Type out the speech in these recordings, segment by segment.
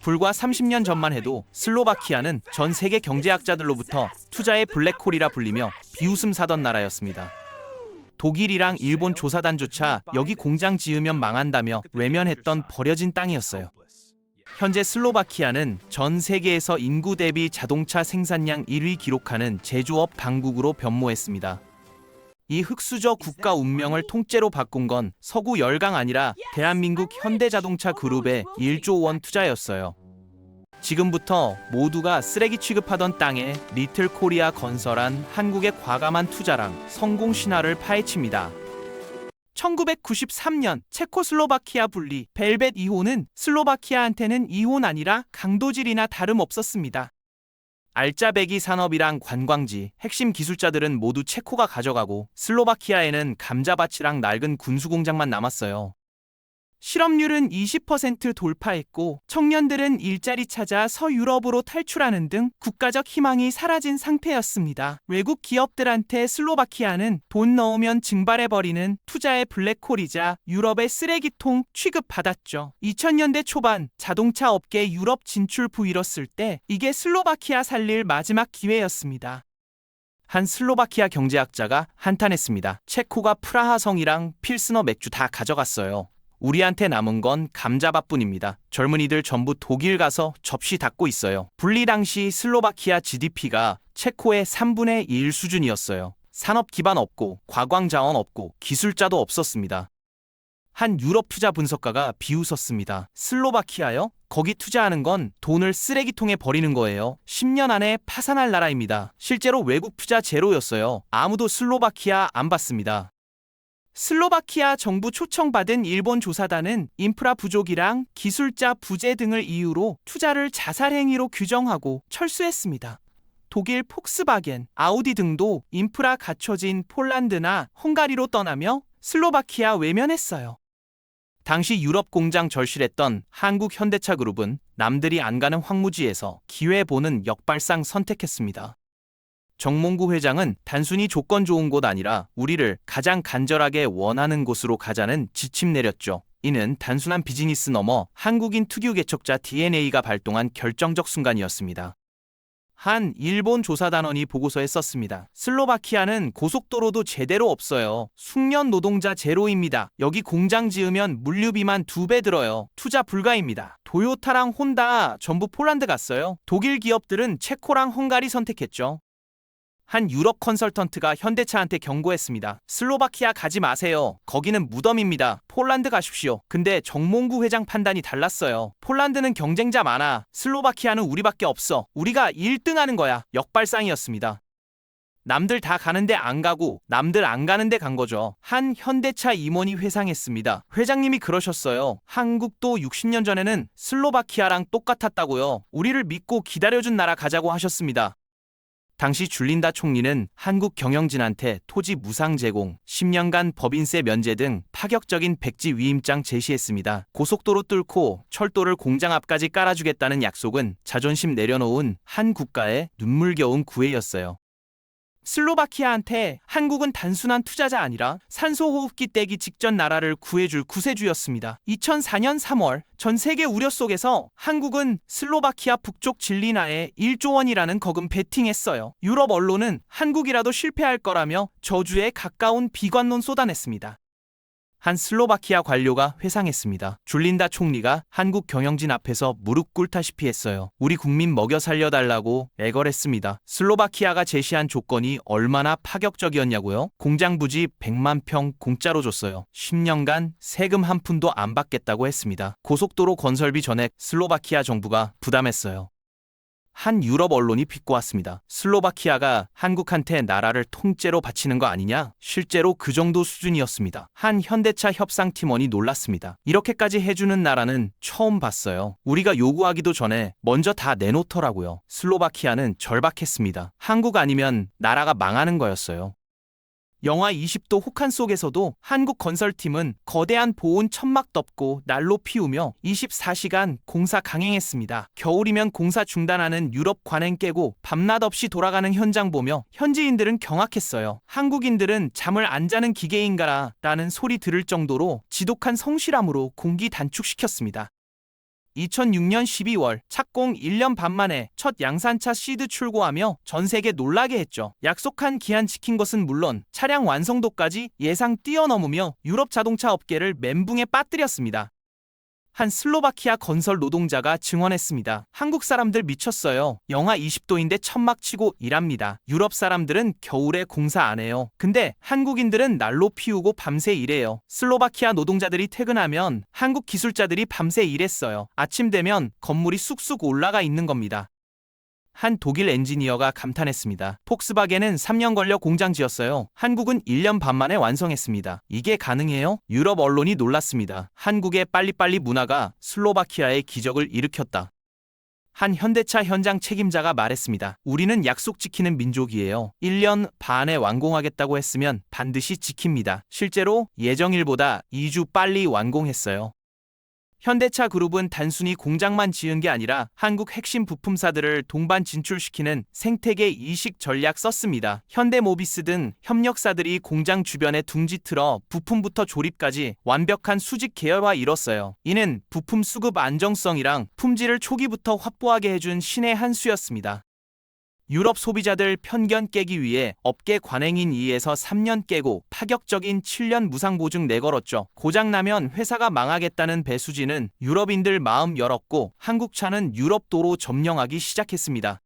불과 30년 전만 해도 슬로바키아는 전 세계 경제학자들로부터 투자의 블랙홀이라 불리며 비웃음 사던 나라였습니다. 독일이랑 일본 조사단조차 여기 공장 지으면 망한다며 외면했던 버려진 땅이었어요. 현재 슬로바키아는 전 세계에서 인구 대비 자동차 생산량 1위 기록하는 제조업 강국으로 변모했습니다. 이 흑수저 국가 운명을 통째로 바꾼 건 서구 열강 아니라 대한민국 현대자동차 그룹의 1조 원 투자였어요. 지금부터 모두가 쓰레기 취급하던 땅에 리틀 코리아 건설한 한국의 과감한 투자랑 성공 신화를 파헤칩니다. 1993년 체코슬로바키아 분리 벨벳 2호는 슬로바키아한테는 2호는 아니라 강도질이나 다름없었습니다. 알짜배기 산업이랑 관광지, 핵심 기술자들은 모두 체코가 가져가고 슬로바키아에는 감자밭이랑 낡은 군수공장만 남았어요. 실업률은 20% 돌파했고 청년들은 일자리 찾아 서유럽으로 탈출하는 등 국가적 희망이 사라진 상태였습니다. 외국 기업들한테 슬로바키아는 돈 넣으면 증발해버리는 투자의 블랙홀이자 유럽의 쓰레기통 취급받았죠. 2000년대 초반 자동차 업계 유럽 진출 부이뤘을 때 이게 슬로바키아 살릴 마지막 기회였습니다. 한 슬로바키아 경제학자가 한탄했습니다. 체코가 프라하성이랑 필스너 맥주 다 가져갔어요. 우리한테 남은 건 감자밥뿐입니다. 젊은이들 전부 독일 가서 접시 닫고 있어요. 분리 당시 슬로바키아 GDP가 체코의 3분의 1 수준이었어요. 산업 기반 없고 관광 자원 없고 기술자도 없었습니다. 한 유럽 투자 분석가가 비웃었습니다. 슬로바키아요? 거기 투자하는 건 돈을 쓰레기통에 버리는 거예요. 10년 안에 파산할 나라입니다. 실제로 외국 투자 제로였어요. 아무도 슬로바키아 안 봤습니다. 슬로바키아 정부 초청받은 일본 조사단은 인프라 부족이랑 기술자 부재 등을 이유로 투자를 자살 행위로 규정하고 철수했습니다. 독일 폭스바겐, 아우디 등도 인프라 갖춰진 폴란드나 헝가리로 떠나며 슬로바키아 외면했어요. 당시 유럽 공장 절실했던 한국 현대차 그룹은 남들이 안 가는 황무지에서 기회 보는 역발상 선택했습니다. 정몽구 회장은 단순히 조건 좋은 곳 아니라 우리를 가장 간절하게 원하는 곳으로 가자는 지침 내렸죠. 이는 단순한 비즈니스 넘어 한국인 특유 개척자 DNA가 발동한 결정적 순간이었습니다. 한 일본 조사단원이 보고서에 썼습니다. 슬로바키아는 고속도로도 제대로 없어요. 숙련 노동자 제로입니다. 여기 공장 지으면 물류비만 2배 들어요. 투자 불가입니다. 도요타랑 혼다 전부 폴란드 갔어요. 독일 기업들은 체코랑 헝가리 선택했죠. 한 유럽 컨설턴트가 현대차한테 경고했습니다. 슬로바키아 가지 마세요. 거기는 무덤입니다. 폴란드 가십시오. 근데 정몽구 회장 판단이 달랐어요. 폴란드는 경쟁자 많아. 슬로바키아는 우리밖에 없어. 우리가 1등 하는 거야. 역발상이었습니다. 남들 다 가는데 안 가고 남들 안 가는데 간 거죠. 한 현대차 임원이 회상했습니다. 회장님이 그러셨어요. 한국도 60년 전에는 슬로바키아랑 똑같았다고요. 우리를 믿고 기다려준 나라 가자고 하셨습니다. 당시 줄린다 총리는 한국 경영진한테 토지 무상 제공, 10년간 법인세 면제 등 파격적인 백지 위임장 제시했습니다. 고속도로 뚫고 철도를 공장 앞까지 깔아주겠다는 약속은 자존심 내려놓은 한 국가의 눈물겨운 구애였어요. 슬로바키아한테 한국은 단순한 투자자 아니라 산소호흡기 떼기 직전 나라를 구해줄 구세주였습니다. 2004년 3월 전 세계 우려 속에서 한국은 슬로바키아 북쪽 진리나에 1조 원이라는 거금 베팅했어요. 유럽 언론은 한국이라도 실패할 거라며 저주에 가까운 비관론 쏟아냈습니다. 한 슬로바키아 관료가 회상했습니다. 줄린다 총리가 한국 경영진 앞에서 무릎 꿇다시피 했어요. 우리 국민 먹여 살려달라고 애걸했습니다. 슬로바키아가 제시한 조건이 얼마나 파격적이었냐고요? 공장 부지 100만 평 공짜로 줬어요. 10년간 세금 한 푼도 안 받겠다고 했습니다. 고속도로 건설비 전액 슬로바키아 정부가 부담했어요. 한 유럽 언론이 비꼬았습니다. 슬로바키아가 한국한테 나라를 통째로 바치는 거 아니냐? 실제로 그 정도 수준이었습니다. 한 현대차 협상팀원이 놀랐습니다. 이렇게까지 해주는 나라는 처음 봤어요. 우리가 요구하기도 전에 먼저 다 내놓더라고요. 슬로바키아는 절박했습니다. 한국 아니면 나라가 망하는 거였어요. 영하 20도 혹한 속에서도 한국 건설팀은 거대한 보온 천막 덮고 난로 피우며 24시간 공사 강행했습니다. 겨울이면 공사 중단하는 유럽 관행 깨고 밤낮 없이 돌아가는 현장 보며 현지인들은 경악했어요. 한국인들은 잠을 안 자는 기계인가라 라는 소리 들을 정도로 지독한 성실함으로 공기 단축시켰습니다. 2006년 12월 착공 1년 반 만에 첫 양산차 시드 출고하며 전 세계 놀라게 했죠. 약속한 기한 지킨 것은 물론 차량 완성도까지 예상 뛰어넘으며 유럽 자동차 업계를 멘붕에 빠뜨렸습니다. 한 슬로바키아 건설 노동자가 증언했습니다. 한국 사람들 미쳤어요. 영하 20도인데 천막 치고 일합니다. 유럽 사람들은 겨울에 공사 안 해요. 근데 한국인들은 난로 피우고 밤새 일해요. 슬로바키아 노동자들이 퇴근하면 한국 기술자들이 밤새 일했어요. 아침 되면 건물이 쑥쑥 올라가 있는 겁니다. 한 독일 엔지니어가 감탄했습니다. 폭스바겐은 3년 걸려 공장 지었어요. 한국은 1년 반 만에 완성했습니다. 이게 가능해요? 유럽 언론이 놀랐습니다. 한국의 빨리빨리 문화가 슬로바키아의 기적을 일으켰다. 한 현대차 현장 책임자가 말했습니다. 우리는 약속 지키는 민족이에요. 1년 반에 완공하겠다고 했으면 반드시 지킵니다. 실제로 예정일보다 2주 빨리 완공했어요. 현대차 그룹은 단순히 공장만 지은 게 아니라 한국 핵심 부품사들을 동반 진출시키는 생태계 이식 전략 썼습니다. 현대모비스 등 협력사들이 공장 주변에 둥지 틀어 부품부터 조립까지 완벽한 수직 계열화 이뤘어요. 이는 부품 수급 안정성이랑 품질을 초기부터 확보하게 해준 신의 한 수였습니다. 유럽 소비자들 편견 깨기 위해 업계 관행인 2에서 3년 깨고 파격적인 7년 무상보증 내걸었죠. 고장나면 회사가 망하겠다는 배수진은 유럽인들 마음 열었고 한국 차는 유럽 도로 점령하기 시작했습니다.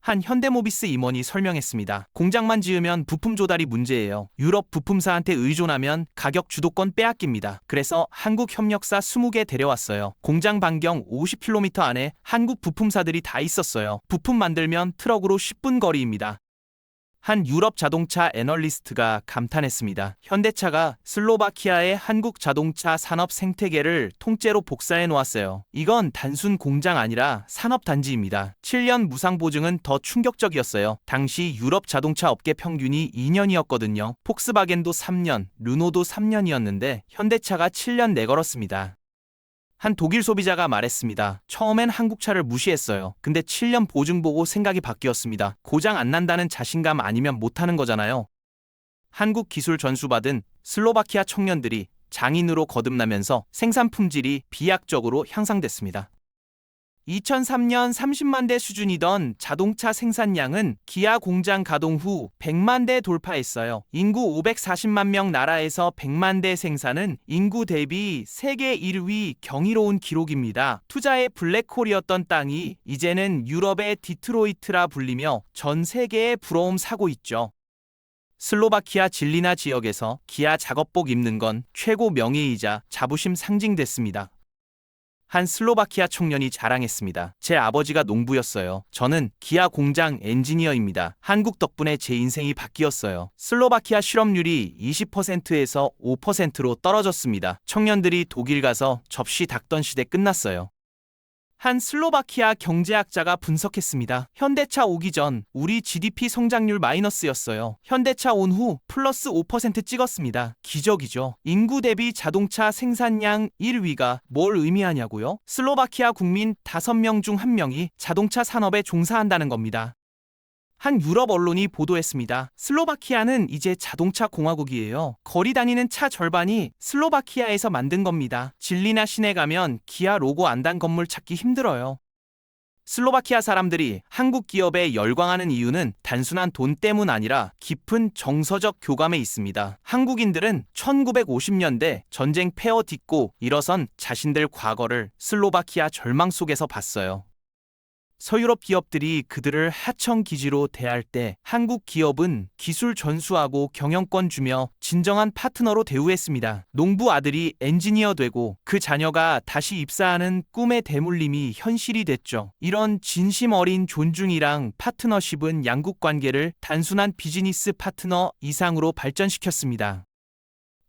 한 현대모비스 임원이 설명했습니다. 공장만 지으면 부품 조달이 문제예요. 유럽 부품사한테 의존하면 가격 주도권 빼앗깁니다. 그래서 한국 협력사 20개 데려왔어요. 공장 반경 50km 안에 한국 부품사들이 다 있었어요. 부품 만들면 트럭으로 10분 거리입니다. 한 유럽 자동차 애널리스트가 감탄했습니다. 현대차가 슬로바키아의 한국 자동차 산업 생태계를 통째로 복사해 놓았어요. 이건 단순 공장 아니라 산업단지입니다. 7년 무상보증은 더 충격적이었어요. 당시 유럽 자동차 업계 평균이 2년이었거든요. 폭스바겐도 3년, 르노도 3년이었는데 현대차가 7년 내걸었습니다. 한 독일 소비자가 말했습니다. 처음엔 한국차를 무시했어요. 근데 7년 보증 보고 생각이 바뀌었습니다. 고장 안 난다는 자신감 아니면 못하는 거잖아요. 한국 기술 전수받은 슬로바키아 청년들이 장인으로 거듭나면서 생산 품질이 비약적으로 향상됐습니다. 2003년 30만 대 수준이던 자동차 생산량은 기아 공장 가동 후 100만 대 돌파했어요. 인구 540만 명 나라에서 100만 대 생산은 인구 대비 세계 1위 경이로운 기록입니다. 투자의 블랙홀이었던 땅이 이제는 유럽의 디트로이트라 불리며 전 세계에 부러움 사고 있죠. 슬로바키아 질리나 지역에서 기아 작업복 입는 건 최고 명예이자 자부심 상징됐습니다. 한 슬로바키아 청년이 자랑했습니다. 제 아버지가 농부였어요. 저는 기아 공장 엔지니어입니다. 한국 덕분에 제 인생이 바뀌었어요. 슬로바키아 실업률이 20%에서 5%로 떨어졌습니다. 청년들이 독일 가서 접시 닦던 시대 끝났어요. 한 슬로바키아 경제학자가 분석했습니다. 현대차 오기 전 우리 GDP 성장률 마이너스였어요. 현대차 온 후 플러스 5% 찍었습니다. 기적이죠. 인구 대비 자동차 생산량 1위가 뭘 의미하냐고요? 슬로바키아 국민 5명 중 1명이 자동차 산업에 종사한다는 겁니다. 한 유럽 언론이 보도했습니다. 슬로바키아는 이제 자동차 공화국이에요. 거리 다니는 차 절반이 슬로바키아에서 만든 겁니다. 진리나 시내 가면 기아 로고 안 단 건물 찾기 힘들어요. 슬로바키아 사람들이 한국 기업에 열광하는 이유는 단순한 돈 때문 아니라 깊은 정서적 교감에 있습니다. 한국인들은 1950년대 전쟁 폐허 딛고 일어선 자신들 과거를 슬로바키아 절망 속에서 봤어요. 서유럽 기업들이 그들을 하청 기지로 대할 때 한국 기업은 기술 전수하고 경영권 주며 진정한 파트너로 대우했습니다. 농부 아들이 엔지니어 되고 그 자녀가 다시 입사하는 꿈의 대물림이 현실이 됐죠. 이런 진심 어린 존중이랑 파트너십은 양국 관계를 단순한 비즈니스 파트너 이상으로 발전시켰습니다.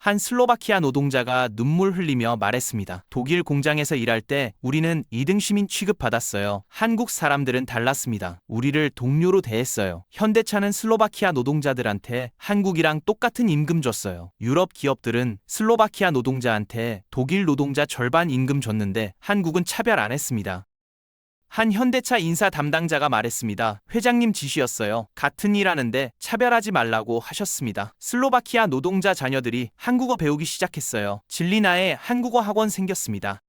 한 슬로바키아 노동자가 눈물 흘리며 말했습니다. 독일 공장에서 일할 때 우리는 2등 시민 취급받았어요. 한국 사람들은 달랐습니다. 우리를 동료로 대했어요. 현대차는 슬로바키아 노동자들한테 한국이랑 똑같은 임금 줬어요. 유럽 기업들은 슬로바키아 노동자한테 독일 노동자 절반 임금 줬는데 한국은 차별 안 했습니다. 한 현대차 인사 담당자가 말했습니다. 회장님 지시였어요. 같은 일 하는데 차별하지 말라고 하셨습니다. 슬로바키아 노동자 자녀들이 한국어 배우기 시작했어요. 진리나에 한국어 학원 생겼습니다.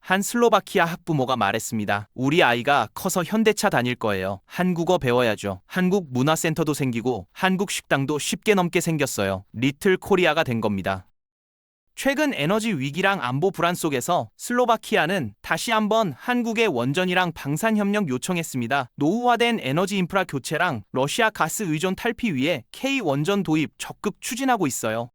한 슬로바키아 학부모가 말했습니다. 우리 아이가 커서 현대차 다닐 거예요. 한국어 배워야죠. 한국 문화센터도 생기고 한국 식당도 쉽게 넘게 생겼어요. 리틀 코리아가 된 겁니다. 최근 에너지 위기랑 안보 불안 속에서 슬로바키아는 다시 한번 한국의 원전이랑 방산협력 요청했습니다. 노후화된 에너지 인프라 교체랑 러시아 가스 의존 탈피 위해 K 원전 도입 적극 추진하고 있어요.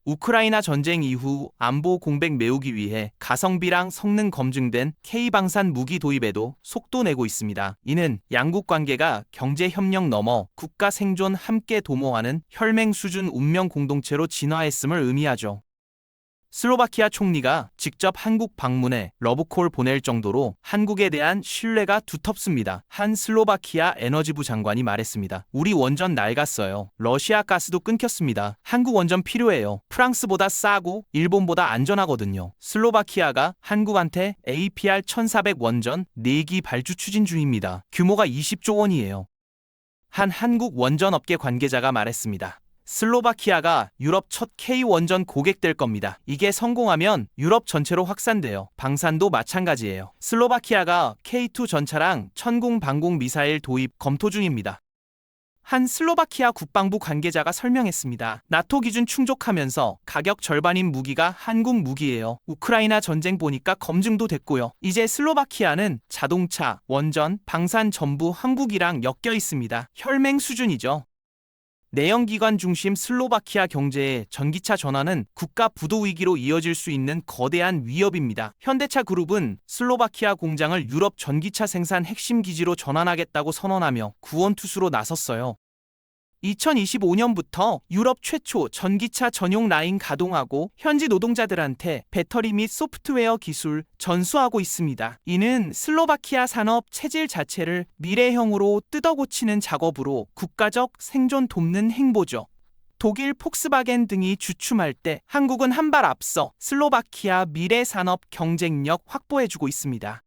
우크라이나 전쟁 이후 안보 공백 메우기 위해 가성비랑 성능 검증된 K방산 무기 도입에도 속도 내고 있습니다. 이는 양국 관계가 경제 협력 넘어 국가 생존 함께 도모하는 혈맹 수준 운명 공동체로 진화했음을 의미하죠. 슬로바키아 총리가 직접 한국 방문해 러브콜 보낼 정도로 한국에 대한 신뢰가 두텁습니다. 한 슬로바키아 에너지부 장관이 말했습니다. 우리 원전 낡았어요. 러시아 가스도 끊겼습니다. 한국 원전 필요해요. 프랑스보다 싸고 일본보다 안전하거든요. 슬로바키아가 한국한테 APR 1400 원전 4기 발주 추진 중입니다. 규모가 20조 원이에요. 한 한국 원전 업계 관계자가 말했습니다. 슬로바키아가 유럽 첫 K 원전 고객 될 겁니다. 이게 성공하면 유럽 전체로 확산돼요. 방산도 마찬가지예요. 슬로바키아가 K2 전차랑 천궁 방공 미사일 도입 검토 중입니다. 한 슬로바키아 국방부 관계자가 설명했습니다. 나토 기준 충족하면서 가격 절반인 무기가 한국 무기예요. 우크라이나 전쟁 보니까 검증도 됐고요. 이제 슬로바키아는 자동차, 원전, 방산 전부 한국이랑 엮여 있습니다. 혈맹 수준이죠. 내연기관 중심 슬로바키아 경제의 전기차 전환은 국가 부도 위기로 이어질 수 있는 거대한 위협입니다. 현대차 그룹은 슬로바키아 공장을 유럽 전기차 생산 핵심 기지로 전환하겠다고 선언하며 구원투수로 나섰어요. 2025년부터 유럽 최초 전기차 전용 라인 가동하고 현지 노동자들한테 배터리 및 소프트웨어 기술 전수하고 있습니다. 이는 슬로바키아 산업 체질 자체를 미래형으로 뜯어고치는 작업으로 국가적 생존 돕는 행보죠. 독일 폭스바겐 등이 주춤할 때 한국은 한 발 앞서 슬로바키아 미래 산업 경쟁력 확보해주고 있습니다.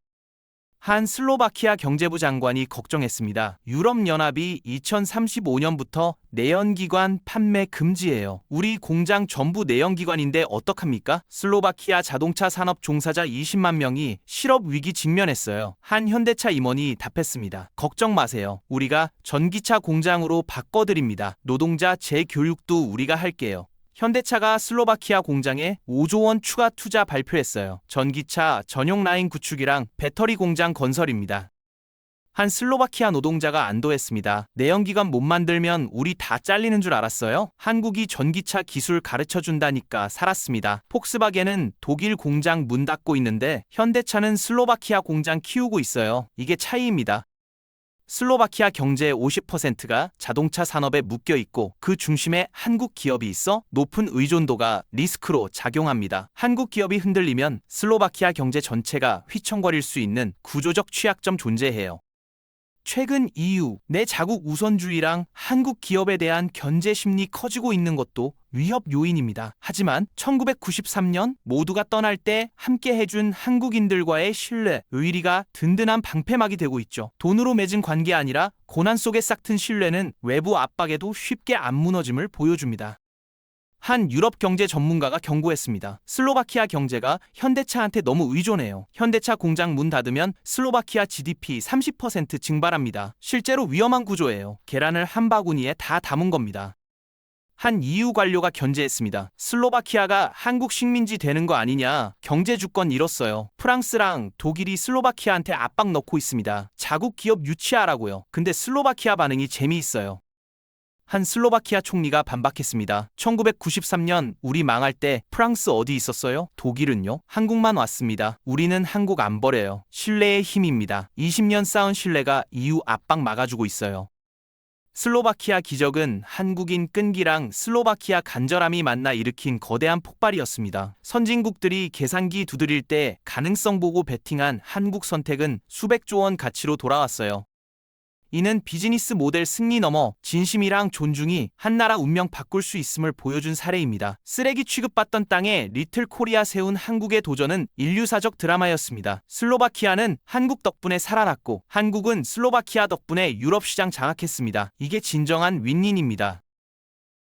한 슬로바키아 경제부 장관이 걱정했습니다. 유럽연합이 2035년부터 내연기관 판매 금지예요. 우리 공장 전부 내연기관인데 어떡합니까? 슬로바키아 자동차 산업 종사자 20만 명이 실업 위기 직면했어요. 한 현대차 임원이 답했습니다. 걱정 마세요. 우리가 전기차 공장으로 바꿔드립니다. 노동자 재교육도 우리가 할게요. 현대차가 슬로바키아 공장에 5조 원 추가 투자 발표했어요. 전기차 전용 라인 구축이랑 배터리 공장 건설입니다. 한 슬로바키아 노동자가 안도했습니다. 내연기관 못 만들면 우리 다 잘리는 줄 알았어요? 한국이 전기차 기술 가르쳐준다니까 살았습니다. 폭스바겐은 독일 공장 문 닫고 있는데 현대차는 슬로바키아 공장 키우고 있어요. 이게 차이입니다. 슬로바키아 경제의 50%가 자동차 산업에 묶여 있고 그 중심에 한국 기업이 있어 높은 의존도가 리스크로 작용합니다. 한국 기업이 흔들리면 슬로바키아 경제 전체가 휘청거릴 수 있는 구조적 취약점 존재해요. 최근 EU 내 자국 우선주의랑 한국 기업에 대한 견제 심리 커지고 있는 것도 위협 요인입니다. 하지만 1993년 모두가 떠날 때 함께 해준 한국인들과의 신뢰, 의리가 든든한 방패막이 되고 있죠. 돈으로 맺은 관계 아니라 고난 속에 싹튼 신뢰는 외부 압박에도 쉽게 안 무너짐을 보여줍니다. 한 유럽 경제 전문가가 경고했습니다. 슬로바키아 경제가 현대차한테 너무 의존해요. 현대차 공장 문 닫으면 슬로바키아 GDP 30% 증발합니다. 실제로 위험한 구조예요. 계란을 한 바구니에 다 담은 겁니다. 한 EU 관료가 견제했습니다. 슬로바키아가 한국 식민지 되는 거 아니냐. 경제 주권 잃었어요. 프랑스랑 독일이 슬로바키아한테 압박 넣고 있습니다. 자국 기업 유치하라고요. 근데 슬로바키아 반응이 재미있어요. 한 슬로바키아 총리가 반박했습니다. 1993년 우리 망할 때 프랑스 어디 있었어요? 독일은요? 한국만 왔습니다. 우리는 한국 안 버려요. 신뢰의 힘입니다. 20년 쌓은 신뢰가 EU 압박 막아주고 있어요. 슬로바키아 기적은 한국인 끈기랑 슬로바키아 간절함이 만나 일으킨 거대한 폭발이었습니다. 선진국들이 계산기 두드릴 때 가능성 보고 베팅한 한국 선택은 수백조 원 가치로 돌아왔어요. 이는 비즈니스 모델 승리 넘어 진심이랑 존중이 한 나라 운명 바꿀 수 있음을 보여준 사례입니다. 쓰레기 취급받던 땅에 리틀 코리아 세운 한국의 도전은 인류사적 드라마였습니다. 슬로바키아는 한국 덕분에 살아났고 한국은 슬로바키아 덕분에 유럽 시장 장악했습니다. 이게 진정한 윈윈입니다.